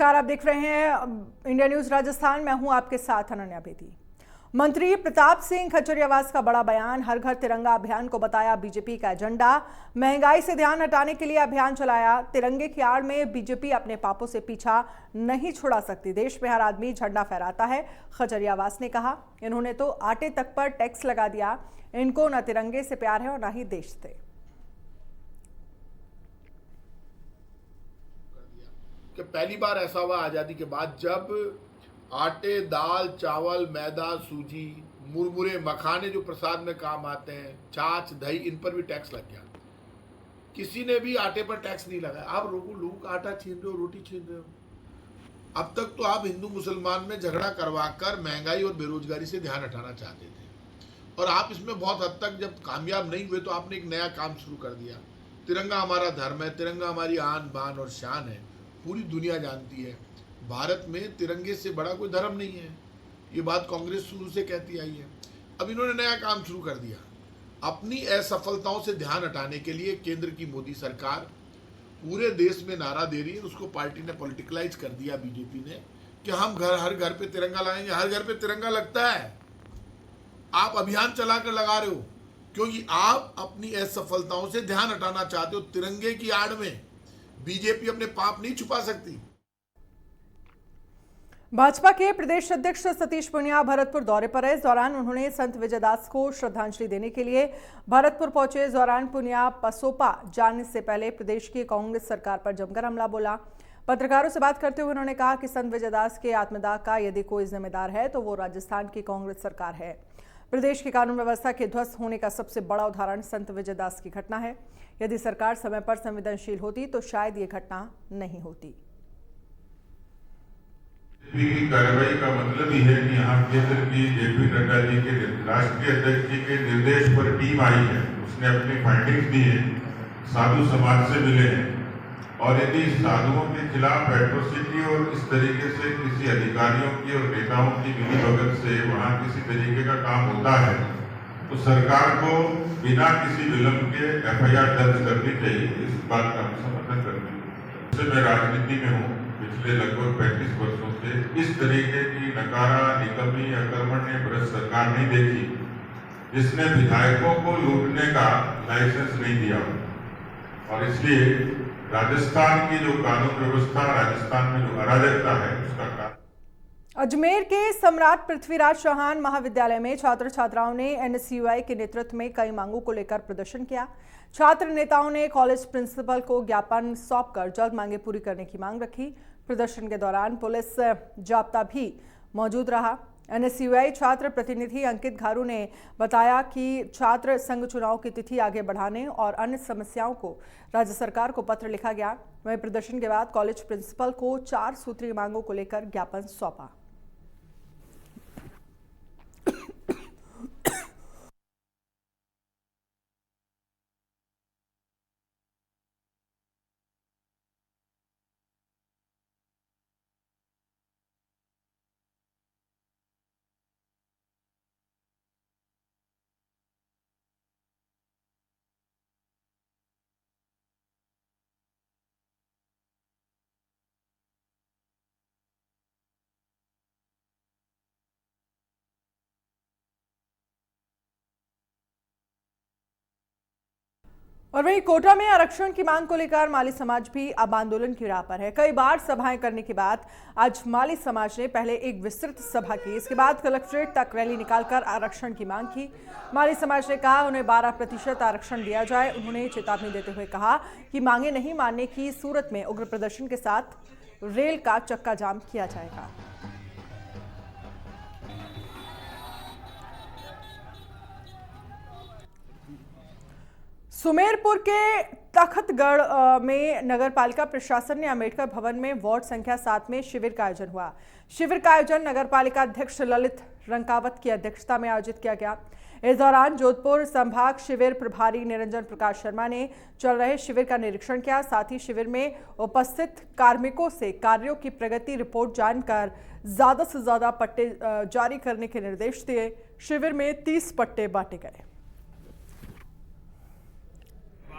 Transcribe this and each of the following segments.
नमस्कार, आप देख रहे हैं इंडिया न्यूज राजस्थान। मैं हूं आपके साथ अनन्या बेदी। मंत्री प्रताप सिंह खचरियावास का बड़ा बयान, हर घर तिरंगा अभियान को बताया बीजेपी का एजेंडा। महंगाई से ध्यान हटाने के लिए अभियान चलाया। तिरंगे की आड़ में बीजेपी अपने पापों से पीछा नहीं छुड़ा सकती। देश में हर आदमी झंडा फहराता है, खचरियावास ने कहा। इन्होंने तो आटे तक पर टैक्स लगा दिया। इनको न तिरंगे से प्यार है और न ही देश से। कि पहली बार ऐसा हुआ आज़ादी के बाद जब आटे, दाल, चावल, मैदा, सूजी, मुरमुरे, मखाने जो प्रसाद में काम आते हैं, छाछ, दही, इन पर भी टैक्स लग गया। किसी ने भी आटे पर टैक्स नहीं लगाया। आप लोगों का आटा छीन रहे हो, रोटी छीन रहे हो। अब तक तो आप हिंदू मुसलमान में झगड़ा करवाकर महंगाई और बेरोजगारी से ध्यान हटाना चाहते थे, और आप इसमें बहुत हद तक जब कामयाब नहीं हुए तो आपने एक नया काम शुरू कर दिया। तिरंगा हमारा धर्म है, तिरंगा हमारी आन बान और शान है। पूरी दुनिया जानती है भारत में तिरंगे से बड़ा कोई धर्म नहीं है। ये बात कांग्रेस शुरू से कहती आई है। अब इन्होंने नया काम शुरू कर दिया। अपनी असफलताओं से ध्यान हटाने के लिए केंद्र की मोदी सरकार पूरे देश में नारा दे रही है। उसको पार्टी ने पॉलिटिकलाइज कर दिया, बीजेपी ने, कि हम हर घर पे तिरंगा लगाएंगे। हर घर पे तिरंगा लगता है, आप अभियान चलाकर लगा रहे हो, क्योंकि आप अपनी असफलताओं से ध्यान हटाना चाहते हो। तिरंगे की आड़ में बीजेपी अपने पाप नहीं छुपा सकती। भाजपा के प्रदेश अध्यक्ष सतीश पूनिया भरतपुर दौरे पर है। इस दौरान उन्होंने संत विजयदास को श्रद्धांजलि देने के लिए भरतपुर पहुंचे। इस दौरान पूनिया पसोपा जाने से पहले प्रदेश की कांग्रेस सरकार पर जमकर हमला बोला। पत्रकारों से बात करते हुए उन्होंने कहा कि संत विजयदास के आत्मदाह का यदि कोई जिम्मेदार है तो वो राजस्थान की कांग्रेस सरकार है। प्रदेश की कानून व्यवस्था के ध्वस्त होने का सबसे बड़ा उदाहरण संत विजयदास की घटना है। यदि सरकार समय पर संवेदनशील होती तो शायद ये घटना नहीं होती। की कार्रवाई का मतलब ही है कि यहाँ केंद्र की जेपी नड्डा जी के राष्ट्रीय अध्यक्ष जी के निर्देश पर टीम आई है। उसने अपनी फाइंडिंग्स दी है, साधु समाज से मिले हैं, और यदि साधुओं के खिलाफ एट्रोसिटी और इस तरीके से किसी अधिकारियों की और नेताओं की मिलीभगत से वहाँ किसी तरीके का काम होता है तो सरकार को बिना किसी विलंब के एफआईआर दर्ज करनी चाहिए। इस बात का हम समर्थन करते हैं। मैं राजनीति में हूँ पिछले लगभग 35 वर्षों से। इस तरीके की नकारा, निकम्मी, अकर्मण्य भ्रष्ट सरकार नहीं देखी जिसने विधायकों को लूटने का लाइसेंस नहीं दिया। और इसलिए राजस्थान की जो कानून व्यवस्था, राजस्थान में जो अराजकता है, उसका कारण। अजमेर के सम्राट पृथ्वीराज चौहान महाविद्यालय में छात्र छात्राओं ने एनएसयूआई के नेतृत्व में कई मांगों को लेकर प्रदर्शन किया। छात्र नेताओं ने कॉलेज प्रिंसिपल को ज्ञापन सौंपकर जल्द मांगे पूरी करने की मांग रखी। प्रदर्शन के दौरान पुलिस जाब्ता भी मौजूद रहा। एनएसयूआई छात्र प्रतिनिधि अंकित घारू ने बताया कि छात्र संघ चुनाव की तिथि आगे बढ़ाने और अन्य समस्याओं को राज्य सरकार को पत्र लिखा गया। वहीं प्रदर्शन के बाद कॉलेज प्रिंसिपल को 4 सूत्रीय मांगों को लेकर ज्ञापन सौंपा। और वहीं कोटा में आरक्षण की मांग को लेकर माली समाज भी अब आंदोलन की राह पर है। कई बार सभाएं करने के बाद आज माली समाज ने पहले एक विस्तृत सभा की, इसके बाद कलेक्ट्रेट तक रैली निकालकर आरक्षण की मांग की। माली समाज ने कहा उन्हें 12% आरक्षण दिया जाए। उन्होंने चेतावनी देते हुए कहा कि मांगे नहीं मानने की सूरत में उग्र प्रदर्शन के साथ रेल का चक्का जाम किया जाएगा। सुमेरपुर के तखतगढ़ में नगरपालिका प्रशासन ने अंबेडकर भवन में वार्ड संख्या 7 में शिविर का आयोजन हुआ। शिविर का आयोजन नगरपालिका अध्यक्ष ललित रंकावत की अध्यक्षता में आयोजित किया गया। इस दौरान जोधपुर संभाग शिविर प्रभारी निरंजन प्रकाश शर्मा ने चल रहे शिविर का निरीक्षण किया। साथ ही शिविर में उपस्थित कार्मिकों से कार्यों की प्रगति रिपोर्ट जानकर ज्यादा से ज्यादा पट्टे जारी करने के निर्देश दिए। शिविर में 30 पट्टे बांटे गए।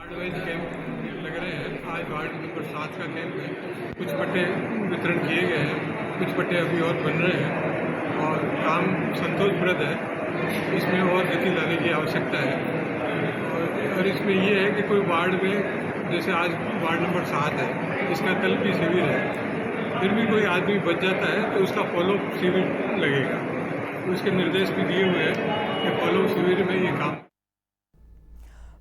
वार्ड वाइज कैंप लग रहे हैं। आज वार्ड नंबर 7 का कैंप है। कुछ पट्टे वितरण किए गए हैं, कुछ पट्टे अभी और बन रहे हैं और काम संतोषप्रद है। इसमें और गति लाने की आवश्यकता है और इसमें ये है कि कोई वार्ड में, जैसे आज वार्ड नंबर 7 है, इसका कल भी शिविर है, फिर भी कोई आदमी बच जाता है तो उसका फॉलोअप शिविर लगेगा। तो उसके निर्देश भी दिए हुए हैं कि फॉलोअप शिविर में ये काम।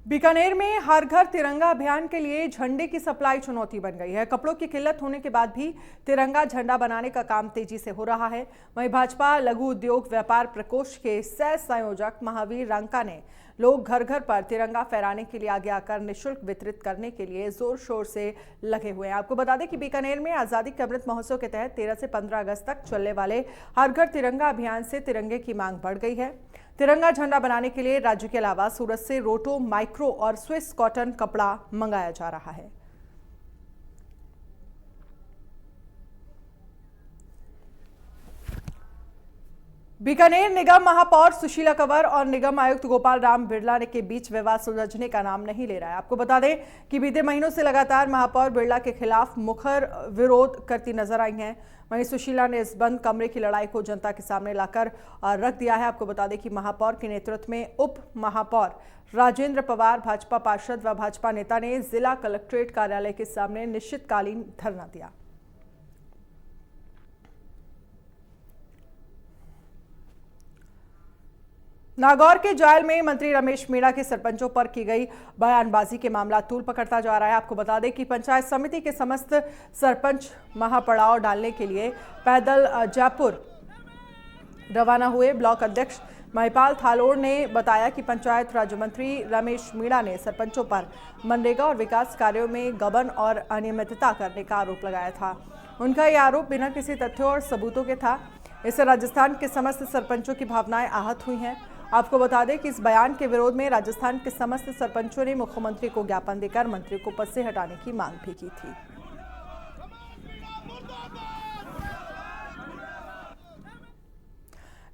बीकानेर में हर घर तिरंगा अभियान के लिए झंडे की सप्लाई चुनौती बन गई है। कपड़ों की किल्लत होने के बाद भी तिरंगा झंडा बनाने का काम तेजी से हो रहा है। वहीं भाजपा लघु उद्योग व्यापार प्रकोष्ठ के सह संयोजक महावीर रंका ने लोग घर घर पर तिरंगा फहराने के लिए आगे आकर निःशुल्क वितरित करने के लिए जोर शोर से लगे हुए हैं। आपको बता दें कि बीकानेर में आजादी के अमृत महोत्सव के तहत 13 से 15 अगस्त तक चलने वाले हर घर तिरंगा अभियान से तिरंगे की मांग बढ़ गई है। तिरंगा झंडा बनाने के लिए राज्य के अलावा सूरत से रोटो, माइक्रो और स्विस कॉटन कपड़ा मंगाया जा रहा है। बीकानेर निगम महापौर सुशीला कंवर और निगम आयुक्त गोपाल राम बिरला के बीच विवाद सुलझने का नाम नहीं ले रहा है। आपको बता दें कि बीते महीनों से लगातार महापौर बिरला के खिलाफ मुखर विरोध करती नजर आई हैं। वहीं सुशीला ने इस बंद कमरे की लड़ाई को जनता के सामने लाकर रख दिया है। आपको बता दें कि महापौर के नेतृत्व में उप महापौर राजेंद्र पवार, भाजपा पार्षद व भाजपा नेता ने जिला कलेक्ट्रेट कार्यालय के सामने निश्चितकालीन धरना दिया। नागौर के जायल में मंत्री रमेश मीणा के सरपंचों पर की गई बयानबाजी के मामला तूल पकड़ता जा रहा है। आपको बता दें कि पंचायत समिति के समस्त सरपंच महापड़ाव डालने के लिए पैदल जयपुर रवाना हुए। ब्लॉक अध्यक्ष महिपाल थालोड़ ने बताया कि पंचायत राज्य मंत्री रमेश मीणा ने सरपंचों पर मनरेगा और विकास कार्यों में गबन और अनियमितता करने का आरोप लगाया था। उनका यह आरोप बिना किसी तथ्यों और सबूतों के था। इससे राजस्थान के समस्त सरपंचों की भावनाएं आहत हुई हैं। आपको बता दें कि इस बयान के विरोध में राजस्थान के समस्त सरपंचों ने मुख्यमंत्री को ज्ञापन देकर मंत्री को पद से हटाने की मांग भी की थी।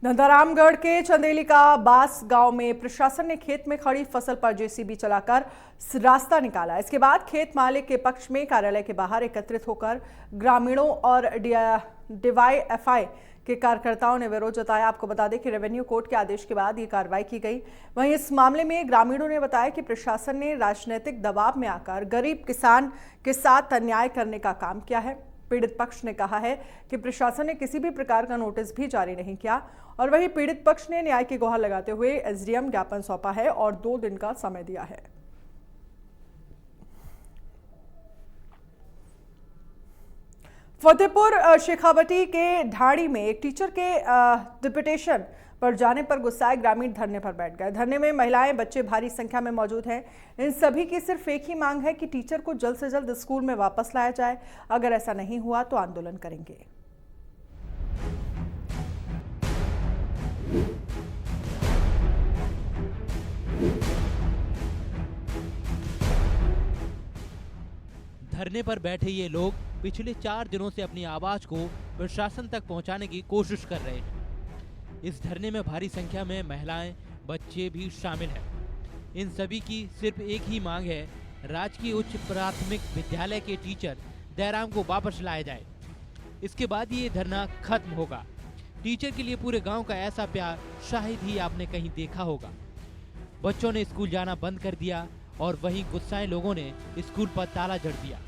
नंदारामगढ़ के चंदेली का बास गांव में प्रशासन ने खेत में खड़ी फसल पर जेसीबी चलाकर रास्ता निकाला। इसके बाद खेत मालिक के पक्ष में कार्यालय के बाहर एकत्रित होकर ग्रामीणों और डीवाईएफआई के कार्यकर्ताओं ने विरोध जताया। आपको बता दें कि रेवेन्यू कोर्ट के आदेश के बाद ये कार्रवाई की गई। वहीं इस मामले में ग्रामीणों ने बताया कि प्रशासन ने राजनीतिक दबाव में आकर गरीब किसान के साथ अन्याय करने का काम किया है। पीड़ित पक्ष ने कहा है कि प्रशासन ने किसी भी प्रकार का नोटिस भी जारी नहीं किया और वहीं पीड़ित पक्ष ने न्याय की गुहार लगाते हुए एसडीएम ज्ञापन सौंपा है और 2 दिन का समय दिया है। फतेहपुर शेखावटी के ढाड़ी में एक टीचर के डिप्यूटेशन पर जाने पर गुस्साए ग्रामीण धरने पर बैठ गए। धरने में महिलाएं, बच्चे भारी संख्या में मौजूद हैं। इन सभी की सिर्फ एक ही मांग है कि टीचर को जल्द से जल्द स्कूल में वापस लाया जाए। अगर ऐसा नहीं हुआ तो आंदोलन करेंगे। धरने पर बैठे ये लोग पिछले 4 दिनों से अपनी आवाज को प्रशासन तक पहुंचाने की कोशिश कर रहे हैं। इस धरने में भारी संख्या में महिलाएं, बच्चे भी शामिल हैं। इन सभी की सिर्फ एक ही मांग है, राजकीय उच्च प्राथमिक विद्यालय के टीचर दयाराम को वापस लाया जाए। इसके बाद ये धरना खत्म होगा। टीचर के लिए पूरे गांव का ऐसा प्यार शायद ही आपने कहीं देखा होगा। बच्चों ने स्कूल जाना बंद कर दिया और वहीं गुस्साए लोगों ने स्कूल पर ताला जड़ दिया।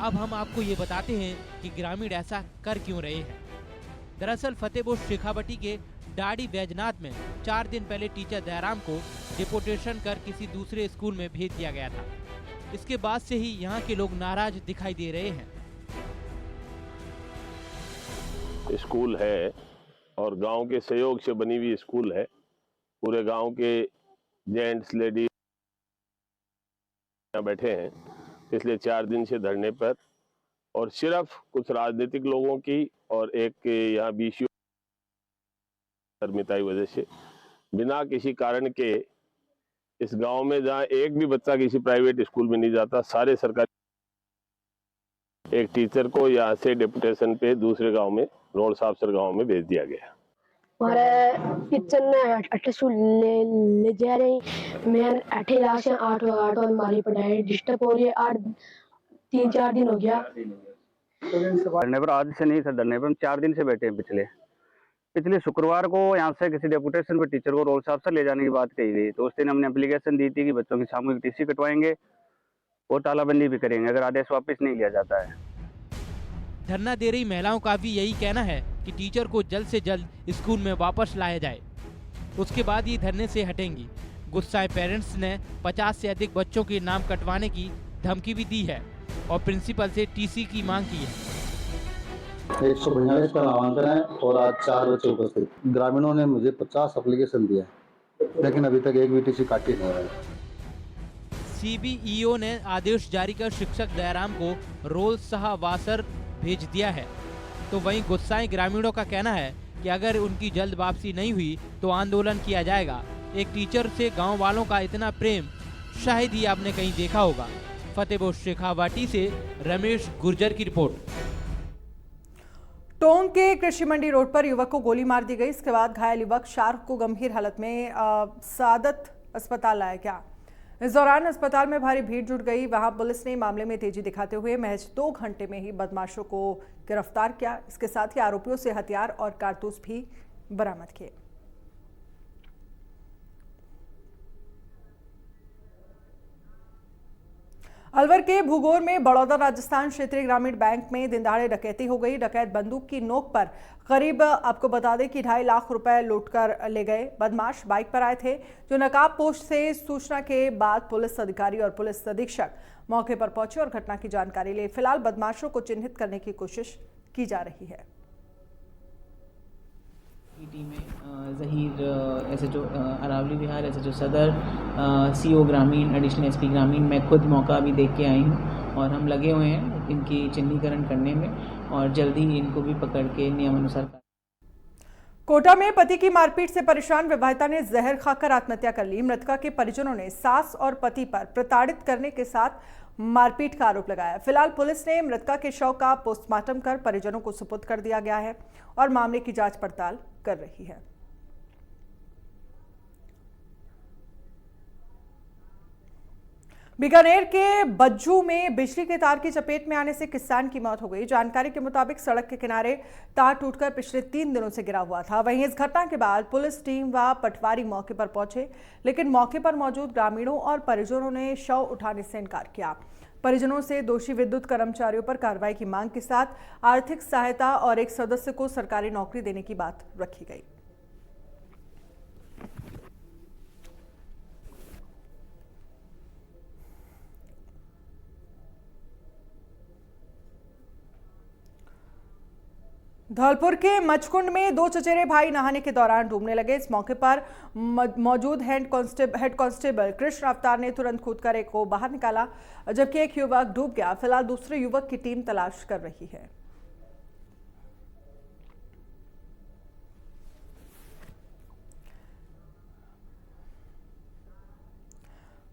अब हम आपको ये बताते हैं कि ग्रामीण ऐसा कर क्यों रहे हैं। दरअसल फतेहपुर शेखावटी के डाड़ी बैजनाथ में 4 दिन पहले टीचर दयाराम को डिपोटेशन कर किसी दूसरे स्कूल में भेज दिया गया था। इसके बाद से ही यहाँ के लोग नाराज दिखाई दे रहे हैं। स्कूल है और गांव के सहयोग से बनी हुई स्कूल है। पूरे गांव के जेंट्स, लेडीज बैठे हैं पिछले 4 दिन से धरने पर और सिर्फ कुछ राजनीतिक लोगों की और एक यहाँ बीसीओ कर्मिता की वजह से बिना किसी कारण के इस गांव में जहाँ एक भी बच्चा किसी प्राइवेट स्कूल में नहीं जाता, सारे सरकारी एक टीचर को यहाँ से डिप्यूटेशन पे दूसरे गांव में रोड साफसर गांव में भेज दिया गया। हमारे किचन में 8 ले जा रही, मैं 8 लाख से 8 हमारी पढ़ाई डिस्टर्ब हो रही है। 3-4 दिन हो गया। धरने पर आज से नहीं सर, धरने पर हम 4 दिन से बैठे हैं। पिछले शुक्रवार को यहाँ से किसी डेपुटेशन पर टीचर को रोल साहब से ले जाने की बात कही गई, तो उस दिन हमने एप्लीकेशन दी थी कि बच्चों की सामूहिक टीसी कटवाएंगे और तालाबंदी भी करेंगे अगर आदेश वापस नहीं लिया जाता है। धरना दे रही महिलाओं का भी यही कहना है कि टीचर को जल्द से जल्द स्कूल में वापस लाया जाए, उसके बाद ये धरने से हटेंगी। गुस्साए पेरेंट्स ने 50 से अधिक बच्चों के नाम कटवाने की धमकी भी दी है और प्रिंसिपल से टीसी की मांग की है। 145 का नामांकन है और आज 4 बच्चे उपस्थित। ग्रामीणों ने मुझे 50 एप्लीकेशन दिया, लेकिन अभी तक एक भी टीसी काटी नहीं है। सीबीईओ ने आदेश जारी कर शिक्षक दयाराम को रोल वासर भेज दिया है, तो वहीं गुस्साए ग्रामीणों का कहना है कि अगर उनकी जल्द वापसी नहीं हुई तो आंदोलन किया जाएगा। एक टीचर से गांव वालों का इतना प्रेम शायद ही आपने कहीं देखा होगा। फतेहपुर शेखावाटी से रमेश गुर्जर की रिपोर्ट। टोंक के कृषि मंडी रोड पर युवक को गोली मार दी गई। इसके बाद घायल युवक शार्क को गंभीर हालत में सादत अस्पताल लाया गया। इस दौरान अस्पताल में भारी भीड़ जुट गई। वहां पुलिस ने मामले में तेजी दिखाते हुए महज 2 घंटे में ही बदमाशों को गिरफ्तार किया। इसके साथ ही आरोपियों से हथियार और कारतूस भी बरामद किए। अलवर के भूगोर में बड़ौदा राजस्थान क्षेत्रीय ग्रामीण बैंक में दिनदहाड़े डकैती हो गई। डकैत बंदूक की नोक पर करीब, आपको बता दें कि 2.5 लाख रुपए लूटकर ले गए। बदमाश बाइक पर आए थे, जो नकाब पोस्ट से सूचना के बाद पुलिस अधिकारी और पुलिस अधीक्षक मौके पर पहुंचे और घटना की जानकारी ली। फिलहाल बदमाशों को चिन्हित करने की कोशिश की जा रही है। टीम में ज़हीर एसएचओ अरावली विहार, एसएचओ सदर, सीओ ग्रामीण, एडिशनल एसपी ग्रामीण, मैं खुद मौका भी देख के आई हूँ और हम लगे हुए हैं इनकी चिन्हीकरण करने में और जल्दी ही इनको भी पकड़ के नियमानुसार। कोटा में पति की मारपीट से परेशान विवाहिता ने जहर खाकर आत्महत्या कर ली। मृतका के परिजनों ने सास और पति पर प्रताड़ित करने के साथ मारपीट का आरोप लगाया। फिलहाल पुलिस ने मृतका के शव का पोस्टमार्टम कर परिजनों को सुपुर्द कर दिया गया है और मामले की जांच पड़ताल कर रही है। बीकानेर के बज्जू में बिजली के तार की चपेट में आने से किसान की मौत हो गई। जानकारी के मुताबिक सड़क के किनारे तार टूटकर पिछले 3 दिनों से गिरा हुआ था। वहीं इस घटना के बाद पुलिस टीम व पटवारी मौके पर पहुंचे, लेकिन मौके पर मौजूद ग्रामीणों और परिजनों ने शव उठाने से इनकार किया। परिजनों से दोषी विद्युत कर्मचारियों पर कार्रवाई की मांग के साथ आर्थिक सहायता और एक सदस्य को सरकारी नौकरी देने की बात रखी गई। धौलपुर के मचकुंड में 2 चचेरे भाई नहाने के दौरान डूबने लगे। इस मौके पर मौजूद हेड कांस्टेबल कृष्ण अवतार ने तुरंत कूदकर एक को बाहर निकाला, जबकि एक युवक डूब गया। फिलहाल दूसरे युवक की टीम तलाश कर रही है।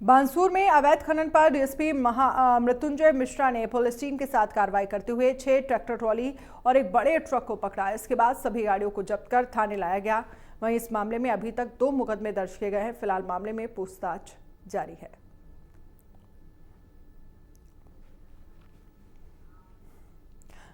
बांसूर में अवैध खनन पर डीएसपी मृत्युंजय मिश्रा ने पुलिस टीम के साथ कार्रवाई करते हुए 6 ट्रैक्टर ट्रॉली और एक बड़े ट्रक को पकड़ा। इसके बाद सभी गाड़ियों को जब्त कर थाने लाया गया। वहीं इस मामले में अभी तक 2 मुकदमे दर्ज किए गए हैं। फिलहाल मामले में पूछताछ जारी है।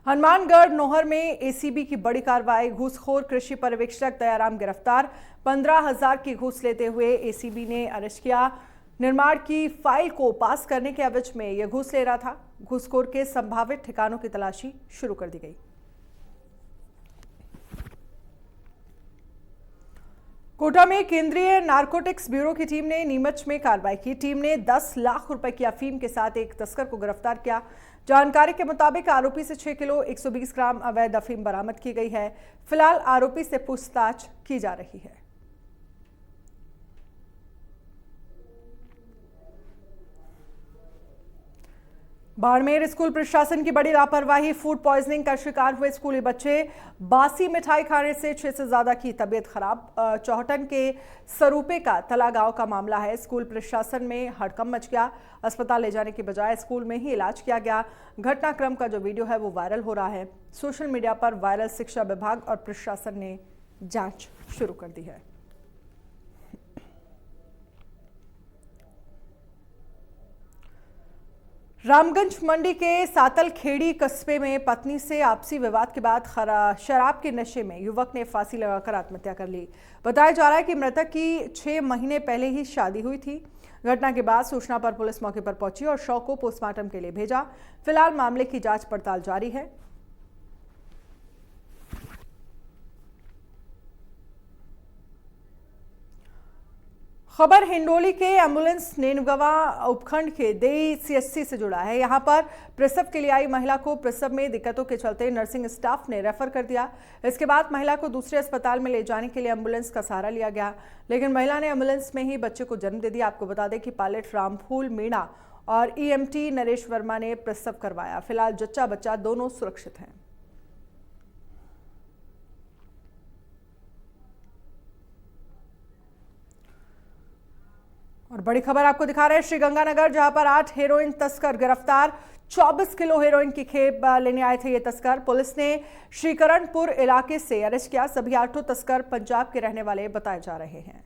हनुमानगढ़ नोहर में एसीबी की बड़ी कार्रवाई। घूसखोर कृषि पर्यवेक्षक दयाराम गिरफ्तार। 15,000 की घूस लेते हुए एसीबी ने अरेस्ट किया। निर्माण की फाइल को पास करने के एवज में यह घूस ले रहा था। घूसखोर के संभावित ठिकानों की तलाशी शुरू कर दी गई। कोटा में केंद्रीय नारकोटिक्स ब्यूरो की टीम ने नीमच में कार्रवाई की। टीम ने 10 लाख रुपए की अफीम के साथ एक तस्कर को गिरफ्तार किया। जानकारी के मुताबिक आरोपी से 6 किलो 120 ग्राम अवैध अफीम बरामद की गई है। फिलहाल आरोपी से पूछताछ की जा रही है। बाड़मेर स्कूल प्रशासन की बड़ी लापरवाही। फूड पॉइजनिंग का शिकार हुए स्कूली बच्चे। बासी मिठाई खाने से 6 से ज्यादा की तबीयत खराब। चौहटन के सरूपे का तला गांव का मामला है। स्कूल प्रशासन में हड़कंप मच गया। अस्पताल ले जाने की बजाय स्कूल में ही इलाज किया गया। घटनाक्रम का जो वीडियो है वो वायरल हो रहा है। सोशल मीडिया पर वायरल। शिक्षा विभाग और प्रशासन ने जांच शुरू कर दी है। रामगंज मंडी के सातलखेड़ी कस्बे में पत्नी से आपसी विवाद के बाद शराब के नशे में युवक ने फांसी लगाकर आत्महत्या कर ली। बताया जा रहा है कि मृतक की 6 महीने पहले ही शादी हुई थी। घटना के बाद सूचना पर पुलिस मौके पर पहुंची और शव को पोस्टमार्टम के लिए भेजा। फिलहाल मामले की जांच पड़ताल जारी है। खबर हिंडोली के एम्बुलेंस नेनगवा उपखंड के देई सीएचसी से जुड़ा है। यहां पर प्रसव के लिए आई महिला को प्रसव में दिक्कतों के चलते नर्सिंग स्टाफ ने रेफर कर दिया। इसके बाद महिला को दूसरे अस्पताल में ले जाने के लिए एम्बुलेंस का सहारा लिया गया, लेकिन महिला ने एम्बुलेंस में ही बच्चे को जन्म दे दिया। आपको बता दें कि पायलट रामफूल मीणा और ईएमटी नरेश वर्मा ने प्रसव करवाया। फिलहाल जच्चा बच्चा दोनों सुरक्षित हैं। और बड़ी खबर आपको दिखा रहे हैं श्रीगंगानगर, जहां पर 8 हेरोइन तस्कर गिरफ्तार। 24 किलो हेरोइन की खेप लेने आए थे ये तस्कर। पुलिस ने श्रीकरणपुर इलाके से अरेस्ट किया। सभी 8 तस्कर पंजाब के रहने वाले बताए जा रहे हैं।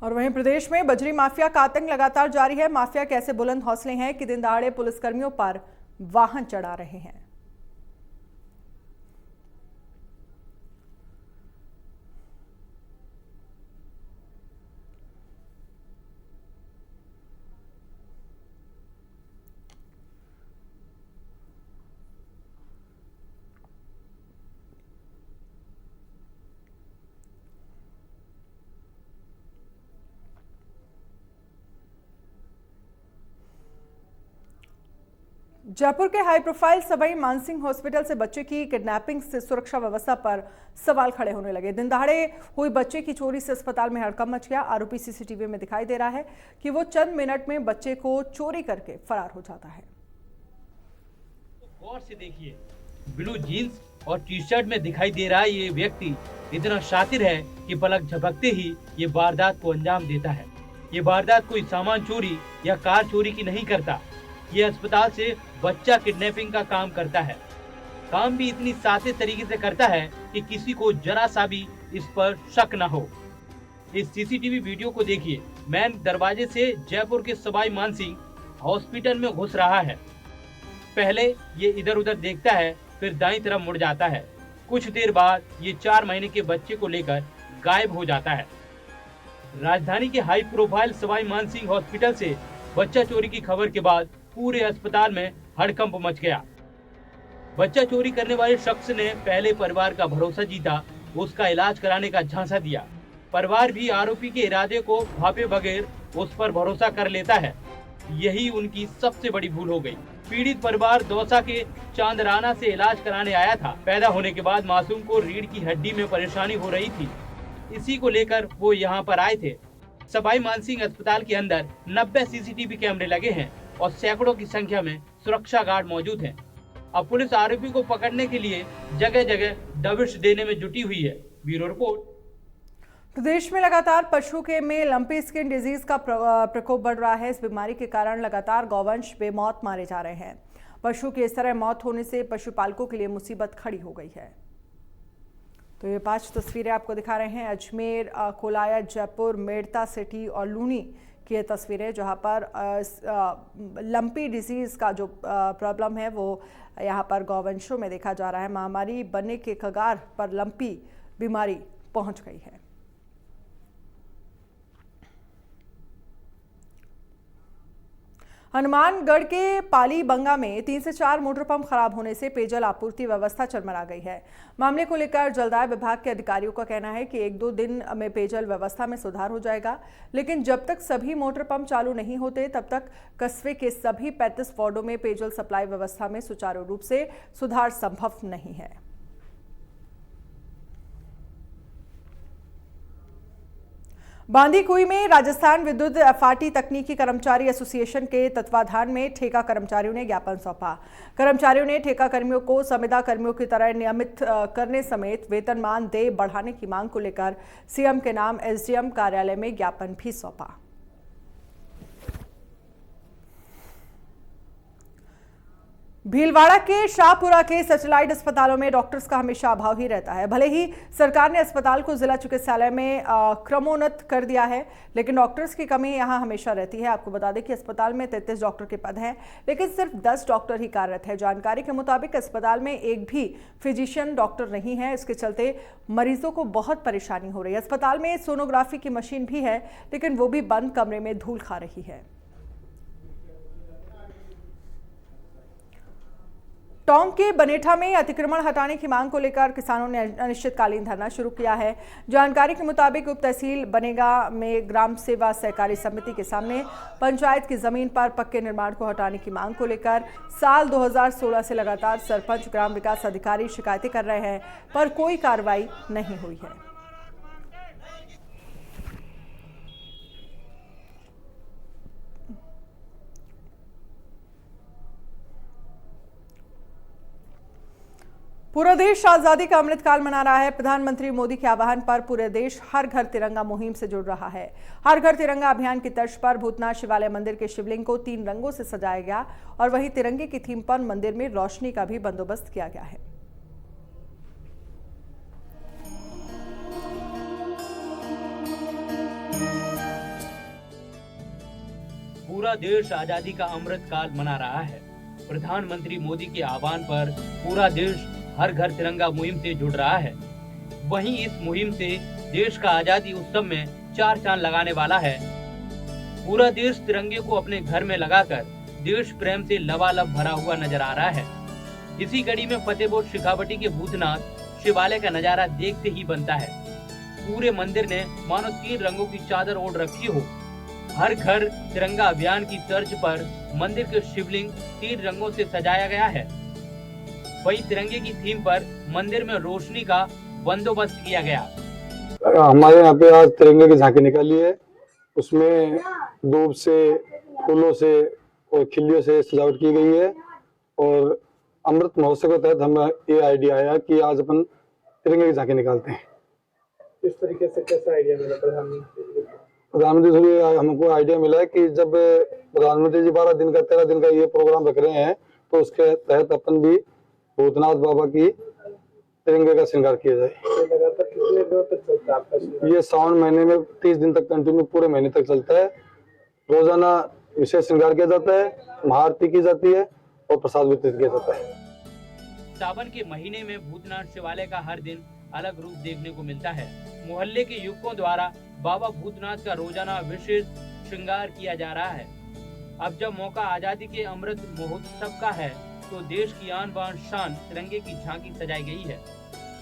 और वहीं प्रदेश में बजरी माफिया का आतंक लगातार जारी है। माफिया के ऐसे बुलंद हौसले हैं कि दिन दहाड़े पुलिसकर्मियों पर वाहन चढ़ा रहे हैं। जयपुर के high profile Sawai Mansingh hospital से बच्चे की किडनैपिंग से सुरक्षा व्यवस्था पर सवाल खड़े होने लगे। दिन दहाड़े हुई बच्चे की चोरी से अस्पताल में हड़कंप मच गया। आरोपी सीसीटीवी में दिखाई दे रहा है कि वो चंद मिनट में बच्चे को चोरी करके फरार हो जाता है। गौर से देखिए, ब्लू जीन्स और टी शर्ट में दिखाई दे रहा है ये व्यक्ति इतना शातिर है कि पलक झपकते ही ये वारदात को अंजाम देता है। ये वारदात कोई सामान चोरी या कार चोरी की नहीं करता, ये अस्पताल से बच्चा किडनैपिंग का काम करता है। काम भी इतनी सादे तरीके से करता है कि किसी को जरा सा भी इस पर शक न हो। इस सीसीटीवी वीडियो को देखिए। मैन दरवाजे से जयपुर के सवाई मानसिंह हॉस्पिटल में घुस रहा है। पहले ये इधर उधर देखता है, फिर दाईं तरफ मुड़ जाता है। कुछ देर बाद ये 4 महीने के बच्चे को लेकर गायब हो जाता है। राजधानी के high profile Sawai Mansingh hospital से बच्चा चोरी की खबर के बाद पूरे अस्पताल में हड़कंप मच गया। बच्चा चोरी करने वाले शख्स ने पहले परिवार का भरोसा जीता, उसका इलाज कराने का झांसा दिया। परिवार भी आरोपी के इरादे को भापे बगैर उस पर भरोसा कर लेता है। यही उनकी सबसे बड़ी भूल हो गई। पीड़ित परिवार दौसा के चांदराना से इलाज कराने आया था। पैदा होने के बाद मासूम को रीढ़ की हड्डी में परेशानी हो रही थी। इसी को लेकर वो यहाँ पर आए थे। सवाई मानसिंह अस्पताल के अंदर 90 सीसीटीवी कैमरे लगे हैं और सैकड़ों की संख्या में सुरक्षा गार्ड मौजूद हैं। अब पुलिस आरोपी को पकड़ने के लिए जगह जगह दबिश देने में जुटी हुई है। Bureau report. प्रदेश में लगातार पशु के में लंपी स्किन डिजीज का प्रकोप बढ़ रहा है। इस बीमारी के कारण लगातार गौवंश बेमौत मारे जा रहे हैं। पशु की इस तरह मौत होने से पशुपालकों के लिए मुसीबत खड़ी हो गई है। तो ये 5 तस्वीरें आपको दिखा रहे हैं। अजमेर, कोलाया, जयपुर, मेड़ता सिटी और लूनी की ये तस्वीरें, जहाँ पर लंपी डिजीज़ का जो प्रॉब्लम है वो यहाँ पर गौवंशों में देखा जा रहा है। महामारी बनने के कगार पर लंपी बीमारी पहुँच गई है। हनुमानगढ़ के पाली बंगा में 3 से 4 मोटर पंप खराब होने से पेयजल आपूर्ति व्यवस्था चरमरा गई है। मामले को लेकर जलदाय विभाग के अधिकारियों का कहना है कि 1-2 दिन में पेयजल व्यवस्था में सुधार हो जाएगा, लेकिन जब तक सभी मोटर पंप चालू नहीं होते तब तक कस्बे के सभी 35 वार्डों में पेयजल सप्लाई व्यवस्था में सुचारू रूप से सुधार संभव नहीं है। बांदीकुई में राजस्थान विद्युत एफआरटी तकनीकी कर्मचारी एसोसिएशन के तत्वाधान में ठेका कर्मचारियों ने ज्ञापन सौंपा। कर्मचारियों ने ठेका कर्मियों को संविदा कर्मियों की तरह नियमित करने समेत वेतनमान देय बढ़ाने की मांग को लेकर सीएम के नाम एसडीएम कार्यालय में ज्ञापन भी सौंपा। भीलवाड़ा के शाहपुरा के सैटेलाइट अस्पतालों में डॉक्टर्स का हमेशा अभाव ही रहता है। भले ही सरकार ने अस्पताल को जिला चिकित्सालय में क्रमोन्नत कर दिया है, लेकिन डॉक्टर्स की कमी यहां हमेशा रहती है। आपको बता दें कि अस्पताल में 33 डॉक्टर के पद हैं, लेकिन सिर्फ 10 डॉक्टर ही कार्यरत है। जानकारी के मुताबिक अस्पताल में एक भी फिजिशियन डॉक्टर नहीं है। इसके चलते मरीजों को बहुत परेशानी हो रही है। अस्पताल में सोनोग्राफी की मशीन भी है, लेकिन वो भी बंद कमरे में धूल खा रही है। टोंक के बनेठा में अतिक्रमण हटाने की मांग को लेकर किसानों ने अनिश्चितकालीन धरना शुरू किया है। जानकारी के मुताबिक उप तहसील बनेगा में ग्राम सेवा सहकारी समिति के सामने पंचायत की जमीन पर पक्के निर्माण को हटाने की मांग को लेकर साल 2016 से लगातार सरपंच, ग्राम विकास अधिकारी शिकायतें कर रहे हैं, पर कोई कार्रवाई नहीं हुई है। पूरा देश आजादी का अमृतकाल मना रहा है। प्रधानमंत्री मोदी के आह्वान पर पूरे देश हर घर तिरंगा मुहिम से जुड़ रहा है। हर घर तिरंगा अभियान की तर्ज पर भूतनाथ शिवालय मंदिर के शिवलिंग को 3 रंगों से सजाया गया और वहीं तिरंगे की थीम पर मंदिर में रोशनी का भी बंदोबस्त किया गया है। पूरा देश आजादी का अमृतकाल मना रहा है। प्रधानमंत्री मोदी के आह्वान पर पूरा देश हर घर तिरंगा मुहिम से जुड़ रहा है। वहीं इस मुहिम से देश का आजादी उत्सव में 4 चांद लगाने वाला है। पूरा देश तिरंगे को अपने घर में लगाकर देश प्रेम से लबालब भरा हुआ नजर आ रहा है। इसी कड़ी में फतेहपुर शेखावटी के भूतनाथ शिवालय का नजारा देखते ही बनता है। पूरे मंदिर ने मानो 3 रंगों की चादर ओढ़ रखी हो। हर घर तिरंगा अभियान की तर्ज पर मंदिर के शिवलिंग 3 रंगों से सजाया गया है। वहीं तिरंगे की थीम पर मंदिर में रोशनी का बंदोबस्त किया गया। हमारे यहाँ पे आज तिरंगे की झांकी निकाली है। उसमें दूब से, फूलों से और खिल्लियों से सजावट की गई है। और अमृत महोत्सव के तहत हमें ये आइडिया आया कि आज अपन तिरंगे की झांकी निकालते हैं। इस तरीके से कैसा आइडिया मिला प्रधानमंत्री से? हमको आइडिया मिला है कि जब प्रधानमंत्री जी 12 दिन का 13 दिन का ये प्रोग्राम रख रहे हैं, तो उसके तहत अपन भी भूतनाथ बाबा की तिरंगे का श्रृंगार किया जाए। लगातार कितने दिनों तक चलता है आपका? ये सावन महीने में 30 दिन तक कंटिन्यू पूरे महीने तक चलता है। रोजाना विशेष श्रृंगार किया जाता है, महाआरती की जाती है और प्रसाद वितरित किया जाता है। सावन के महीने में भूतनाथ शिवालय का हर दिन अलग रूप देखने को मिलता है। मोहल्ले के युवकों द्वारा बाबा भूतनाथ का रोजाना विशेष श्रृंगार किया जा रहा है। अब जब मौका आजादी के अमृत महोत्सव का है, तो देश की आन बान शान तिरंगे की झांकी सजाई गई है।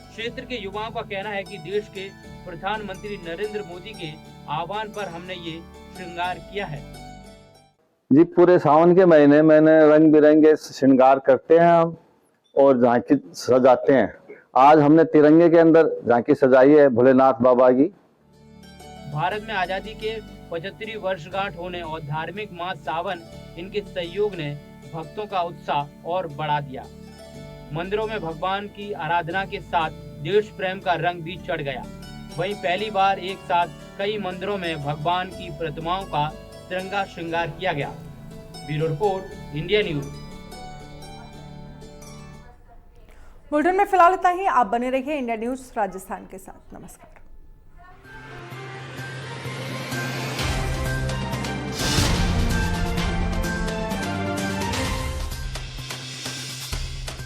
क्षेत्र के युवाओं का कहना है कि देश के प्रधानमंत्री नरेंद्र मोदी के आह्वान पर हमने ये श्रृंगार किया है। जी, पूरे सावन के महीने में रंग बिरंगे श्रृंगार करते हैं हम और झांकी सजाते हैं। आज हमने तिरंगे के अंदर झांकी सजाई है भोलेनाथ बाबा की। भारत में आजादी के 75वीं वर्षगांठ होने और धार्मिक मास सावन इनके सहयोग ने भक्तों का उत्साह और बढ़ा दिया। मंदिरों में भगवान की आराधना के साथ देश प्रेम का रंग भी चढ़ गया। वहीं पहली बार एक साथ कई मंदिरों में भगवान की प्रतिमाओं का तिरंगा श्रृंगार किया गया। Bureau report, India news. Bulletin में फिलहाल इतना ही। आप बने रहिए इंडिया न्यूज राजस्थान के साथ। नमस्कार।